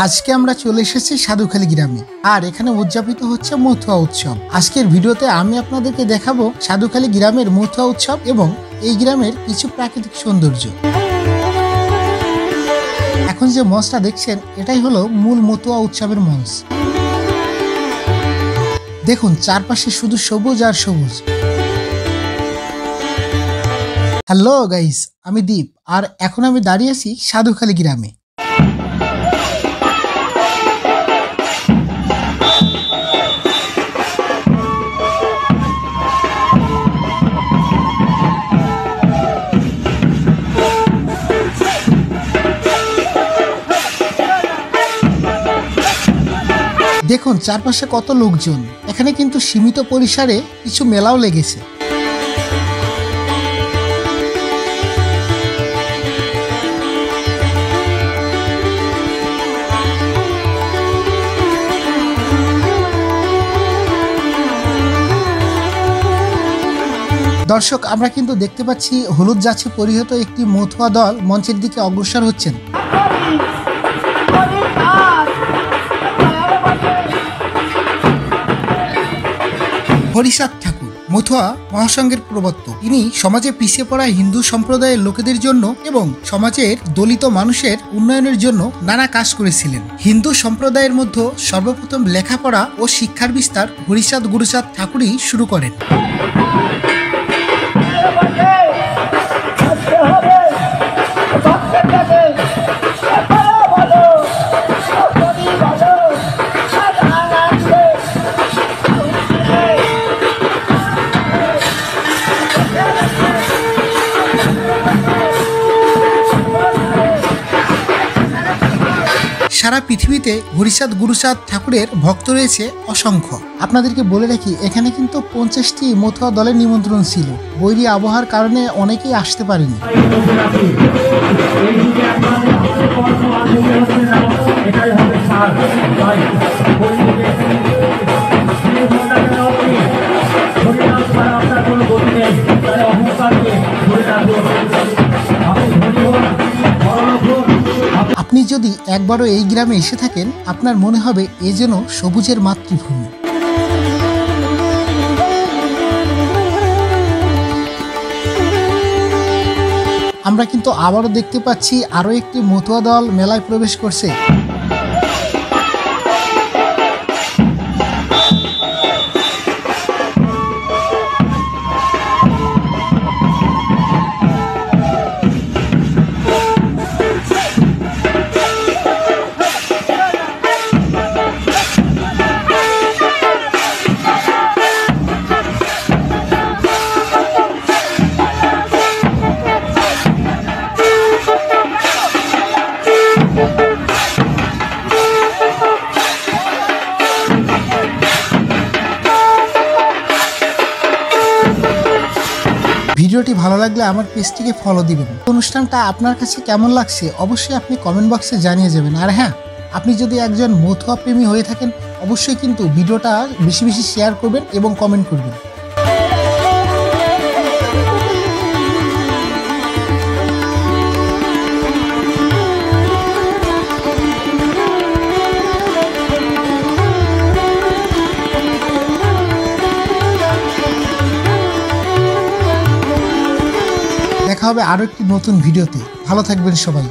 আজকে আমরা চলে এসেছি সাধুখালী গ্রামে, আর এখানে উদযাপিত হচ্ছে মথুয়া উৎসব। আজকের ভিডিওতে আমি আপনাদেরকে দেখাবো সাধুখালী গ্রামের মথুয়া উৎসব এবং এই গ্রামের কিছু প্রাকৃতিক সৌন্দর্য। এখন যে মঞ্চটা দেখছেন এটাই হলো মূল মথুয়া উৎসবের মঞ্চ। দেখুন চারপাশে শুধু সবুজ আর সবুজ। হ্যালো গাইস, আমি দীপ, আর এখন আমি দাঁড়িয়ে আছি সাধুখালী গ্রামে। দেখুন চারপাশে কত লোকজন। এখানে কিন্তু সীমিত পরিসরে কিছু মেলাও লেগেছে। দর্শক, আমরা কিন্তু দেখতে পাচ্ছি হলুদ যাচ্ছে পরিহিত একটি মথুয়া দল মঞ্চের দিকে অগ্রসর হচ্ছেন। হরিচাঁদ ঠাকুর মথুয়া মহাসংঘের প্রবর্তক। তিনি সমাজে পিছিয়ে পড়া হিন্দু সম্প্রদায়ের লোকেদের জন্য এবং সমাজের দলিত মানুষের উন্নয়নের জন্য নানা কাজ করেছিলেন। হিন্দু সম্প্রদায়ের মধ্যে সর্বপ্রথম লেখাপড়া ও শিক্ষার বিস্তার হরিচাঁদ গুরুচাঁদ ঠাকুরই শুরু করেন। সারা পৃথিবীতে হরিচাঁদ গুরুচাঁদ ঠাকুরের ভক্ত রয়েছে অসংখ্য। আপনাদেরকে বলে রাখি, এখানে কিন্তু 50টি মথুয়া দলের নিমন্ত্রণ ছিল। বৈরী আবহাওয়ার কারণে অনেকেই আসতে পারেনি। আপনি যদি একবারও এই গ্রামে এসে থাকেন, আপনার মনে হবে এ যেন সবুজের মাতৃভূমি। আমরা কিন্তু আবারও দেখতে পাচ্ছি আরো একটি মথুয়া দল মেলায় প্রবেশ করছে। ভিডিওটি ভালো লাগলে আমার পেজটিকে ফলো দিবেন। অনুষ্ঠানটা আপনার কাছে কেমন লাগছে অবশ্যই আপনি কমেন্ট বক্সে জানিয়ে যাবেন। আর হ্যাঁ, আপনি যদি একজন মথুয়া প্রেমী হয়ে থাকেন অবশ্যই কিন্তু ভিডিওটা বেশি বেশি শেয়ার করবেন এবং কমেন্ট করবেন। দেখা হবে আরো একটি নতুন ভিডিওতে। ভালো থাকবেন সবাই।